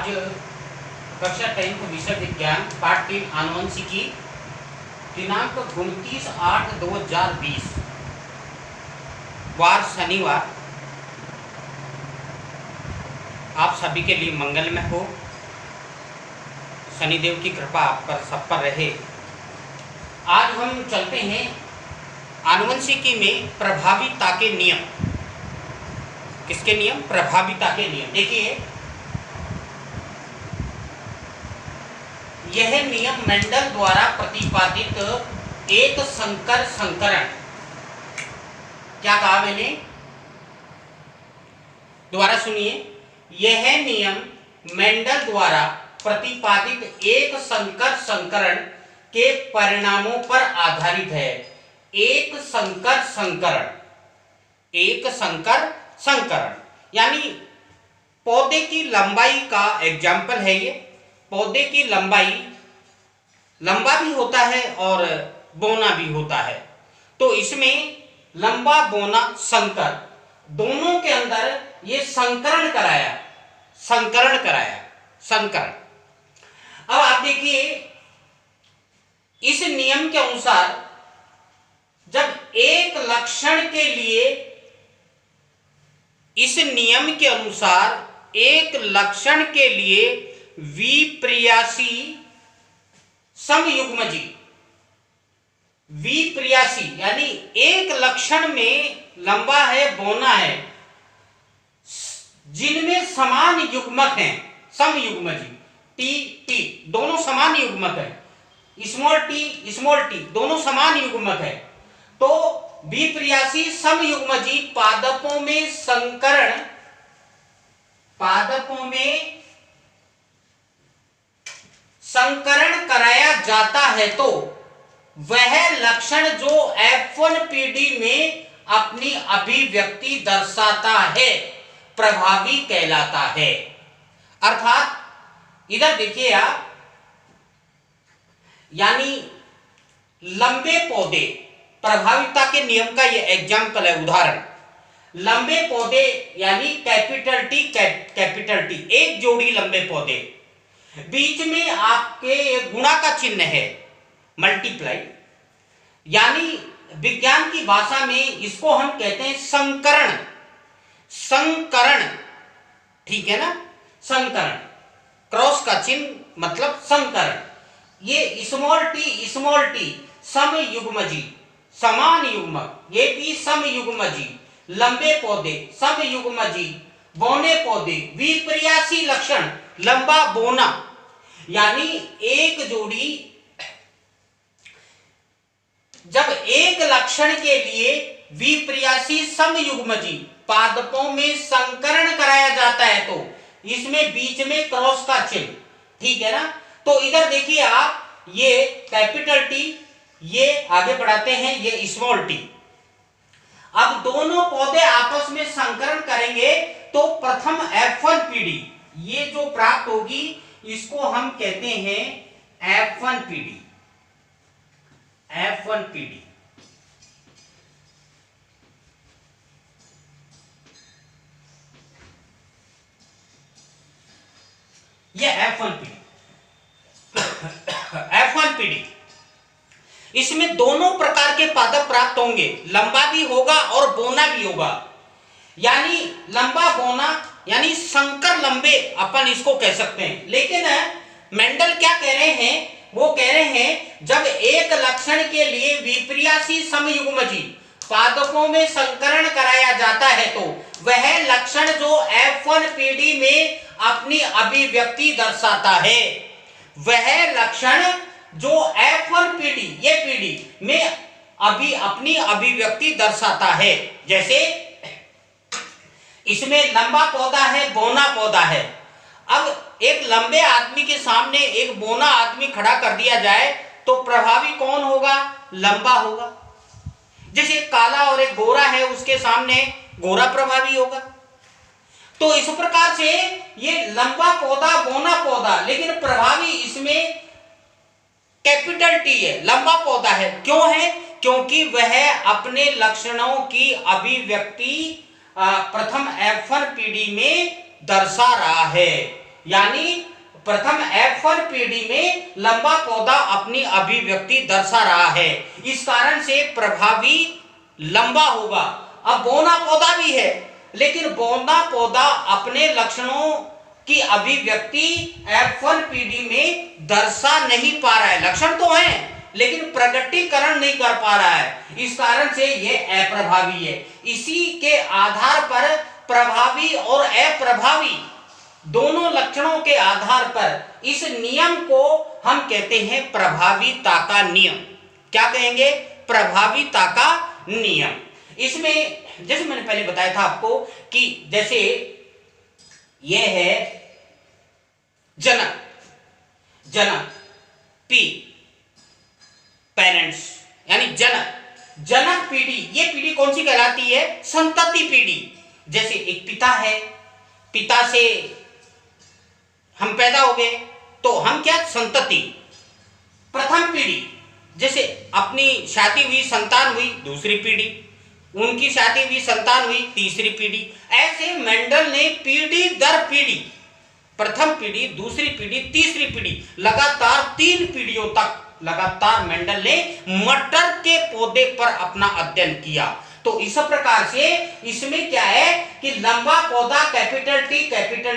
आज कक्षा 10 विषय विज्ञान पाठ 3 आनुवंशिकी दिनांक 29/8/2020 वार शनिवार आप सभी के लिए मंगलमय हो। शनिदेव की कृपा आप पर सब पर रहे। आज हम चलते हैं आनुवंशिकी में प्रभावीता के नियम। किसके नियम? प्रभावीता के नियम। देखिए, यह नियम मेंडल द्वारा प्रतिपादित एक संकर संकरण, क्या कहा मैंने? दोबारा सुनिए, यह नियम मेंडल द्वारा प्रतिपादित एक संकर संकरण के परिणामों पर आधारित है। एक संकर संकरण, एक संकर संकरण यानी पौधे की लंबाई का एग्जाम्पल है। ये पौधे की लंबाई लंबा भी होता है और बौना भी होता है। तो इसमें लंबा बौना संकर दोनों के अंदर ये संकरण कराया, संकरण। अब आप देखिए, इस नियम के अनुसार जब एक लक्षण के लिए, इस नियम के अनुसार एक लक्षण के लिए विप्रियासी समयुग्मजी, विप्रियासी यानी एक लक्षण में लंबा है बौना है, जिनमें समान युग्मक हैं, समयुग्मजी टी टी दोनों समान युग्मक है, स्मॉल टी दोनों समान युग्मक है। तो विप्रियासी समयुग्मजी पादपों में संकरण कराया जाता है तो वह लक्षण जो F1PD में अपनी अभिव्यक्ति दर्शाता है प्रभावी कहलाता है। अर्थात इधर देखिए आप, यानी लंबे पौधे, प्रभाविता के नियम का यह एग्जाम्पल है, उदाहरण। लंबे पौधे यानी कैपिटल टी, एक जोड़ी लंबे पौधे, बीच में आपके गुणा का चिन्ह है, मल्टीप्लाई, यानी विज्ञान की भाषा में इसको हम कहते हैं संकरण, ठीक है ना? संकरण, क्रॉस का चिन्ह मतलब संकरण। ये स्मॉल टी समयुग्मजी, समान युग्मक, ये भी समयुग्मजी, लंबे पौधे समयुग्मजी, बौने पौधे विप्रियासी लक्षण, लंबा बौना, यानी एक जोड़ी, जब एक लक्षण के लिए विप्रियासी समयुग्मजी पादपों में संकरण कराया जाता है तो इसमें बीच में क्रॉस का चिन्ह, ठीक है ना? तो इधर देखिए आप, ये कैपिटल टी, ये आगे बढ़ाते हैं, ये स्मॉल टी। अब दोनों पौधे आपस में संकरण करेंगे तो प्रथम F1PD ये जो प्राप्त होगी इसको हम कहते हैं F1PD। ये F1PD इसमें दोनों प्रकार के पादप प्राप्त होंगे, लंबा भी होगा और बौना भी होगा। यानी लंबा बौना यानी संकर लंबे अपन इसको कह सकते हैं। लेकिन मेंडल क्या कह रहे हैं? वो कह रहे हैं जब एक लक्षण के लिए विप्रियासी समयुग्मजी पादपों में संकरण कराया जाता है तो वह लक्षण जो F1PD में अपनी अभिव्यक्ति दर्शाता है, वह लक्षण जो F1PD ये PD में अपनी अभिव्यक्ति दर्शाता है। जैसे इसमें लंबा पौधा है, बौना पौधा है। अब एक लंबे आदमी के सामने एक बौना आदमी खड़ा कर दिया जाए तो प्रभावी कौन होगा? लंबा होगा। जैसे काला और एक गोरा है, उसके सामने गोरा प्रभावी होगा। तो इस प्रकार से ये लंबा पौधा, बौना पौधा, लेकिन प्रभावी इसमें कैपिटल टी है, लंबा पौधा है। क्यों है? क्योंकि वह अपने लक्षणों की अभिव्यक्ति प्रथम F1PD में दर्शा रहा है। यानी प्रथम F1 पीढ़ी में लंबा पौधा अपनी अभिव्यक्ति दर्शा रहा है, इस कारण से प्रभावी लंबा होगा। अब बौना पौधा भी है, लेकिन बौना पौधा अपने लक्षणों की अभिव्यक्ति F1 पीढ़ी में दर्शा नहीं पा रहा है। लक्षण तो हैं लेकिन प्रकटीकरण नहीं कर पा रहा है, इस कारण से यह अप्रभावी है। इसी के आधार पर प्रभावी और अप्रभावी दोनों लक्षणों के आधार पर इस नियम को हम कहते हैं प्रभावीता का नियम। क्या कहेंगे? प्रभावीता का नियम। इसमें जैसे मैंने पहले बताया था आपको कि जैसे यह है जनक, जनक पी पेरेंट्स यानी जनक पीढ़ी, ये पीढ़ी कौन सी कहलाती है? संतति पीढ़ी। जैसे एक पिता है, पिता से हम पैदा हो गए तो हम क्या? संतति। प्रथम पीढ़ी, जैसे अपनी शादी हुई, संतान हुई, दूसरी पीढ़ी, उनकी शादी हुई, संतान हुई, तीसरी पीढ़ी। ऐसे मेंडल ने पीढ़ी दर पीढ़ी, प्रथम पीढ़ी, दूसरी पीढ़ी, तीसरी पीढ़ी, लगातार 3 पीढ़ियों तक लगातार मेंडल ने मटर के पौधे पर अपना अध्ययन किया। तो इस प्रकार से इसमें क्या है कि लंबा पौधा कैपिटल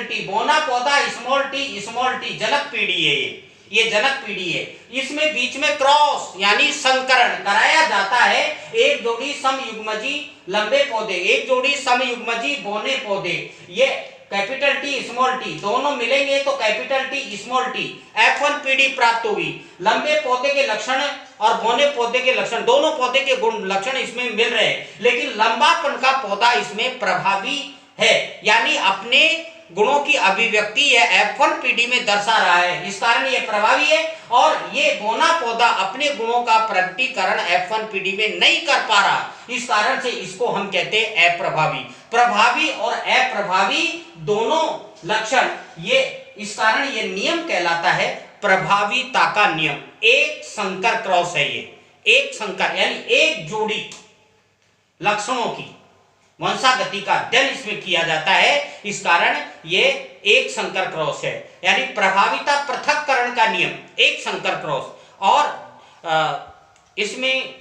टी, बौना पौधा स्मॉल टी, जनक पीढ़ी है ये जनक पीढ़ी है। इसमें बीच में क्रॉस यानी संकरण कराया जाता है। एक जोड़ी समयुग्मजी लंबे पौधे, एक जोड़ी समयुग्मजी बौने पौधे, ये कैपिटल टी स्मॉल टी दोनों मिलेंगे तो capital T small T F1 पीढ़ी प्राप्त होगी। लंबे पौधे के लक्षण और बौने पौधे के लक्षण, दोनों पौधे के गुण लक्षण इसमें मिल रहे हैं, लेकिन लंबापन का पौधा इसमें प्रभावी है, यानी अपने गुणों की अभिव्यक्ति यह F1 पीढ़ी में दर्शा रहा है, इस कारण यह प्रभावी है। और ये बौना पौधा अपने गुणों का प्रकटीकरण F1 पीढ़ी में नहीं कर पा रहा, इस कारण से इसको हम कहते हैं अप्रभावी। प्रभावी और अप्रभावी दोनों लक्षण, ये इस कारण ये नियम कहलाता है प्रभावीता का नियम। एक संकर क्रॉस है ये, एक संकर यानी एक जोड़ी लक्षणों की वंशागति का अध्ययन इसमें किया जाता है, इस कारण ये एक संकर क्रॉस है, यानी प्रभाविता पृथक्करण का नियम, एक संकर क्रॉस। और इसमें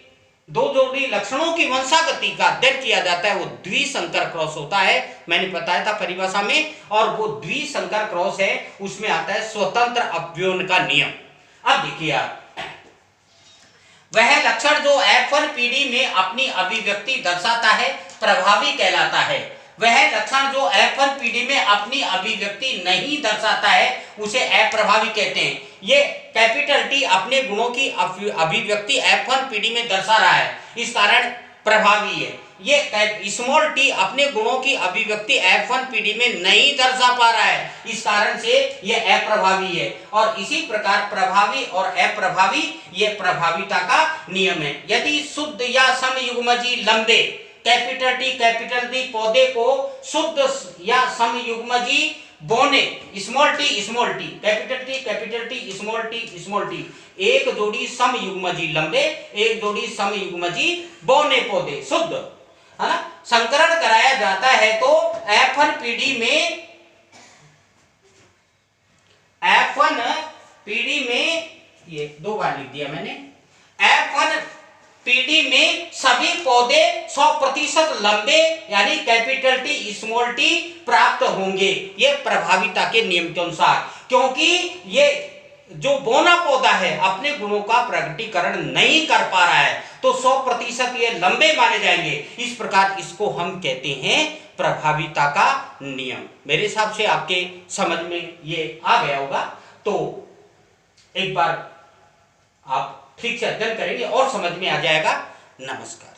2 जोड़ी लक्षणों की वंशागति का अध्ययन किया जाता है, वो द्विसंकर क्रॉस होता है, मैंने बताया था परिभाषा में। और वो द्विसंकर क्रॉस है, उसमें आता है स्वतंत्र अपव्यय का नियम। अब देखिए आप, वह लक्षण जो F1 पीढ़ी में अपनी अभिव्यक्ति दर्शाता है प्रभावी कहलाता है। वह लक्षण जो F1 पीढ़ी में अपनी अभिव्यक्ति नहीं दर्शाता है उसे अप्रभावी कहते हैं। ये कैपिटल टी अपने गुणों की अभिव्यक्ति F1 पीढ़ी में दर्शा रहा है, इस कारण प्रभावी है। ये स्मॉल टी अपने गुणों की अभिव्यक्ति F1 पीढ़ी में नहीं दर्शा पा रहा है, इस कारण से यह अप्रभावी है। और इसी प्रकार प्रभावी और अप्रभावी ये प्रभाविता का नियम है। यदि शुद्ध या समयुग्मजी लंबे कैपिटल टी पौधे को शुद्ध या समयुग्मजी बौने small T capital T small T एक जोड़ी समयुग्मजी लंबे, एक जोड़ी समयुग्मजी बौने पौधे शुद्ध, है ना, संकरण कराया जाता है तो F1 पीढ़ी में ये 2 बार लिख दिया मैंने, F1 पीढ़ी में सभी पौधे 100% लंबे यानी कैपिटल टी स्मॉल टी प्राप्त होंगे, ये प्रभाविता के नियम के अनुसार। क्योंकि ये जो बौना पौधा है अपने गुणों का प्रकटीकरण नहीं कर पा रहा है तो 100% ये लंबे माने जाएंगे, इस प्रकार इसको हम कहते हैं प्रभाविता का नियम। मेरे हिसाब से आपके समझ में ये आ गया होगा, तो एक बार आप ठीक से अध्ययन करेंगे और समझ में आ जाएगा। नमस्कार।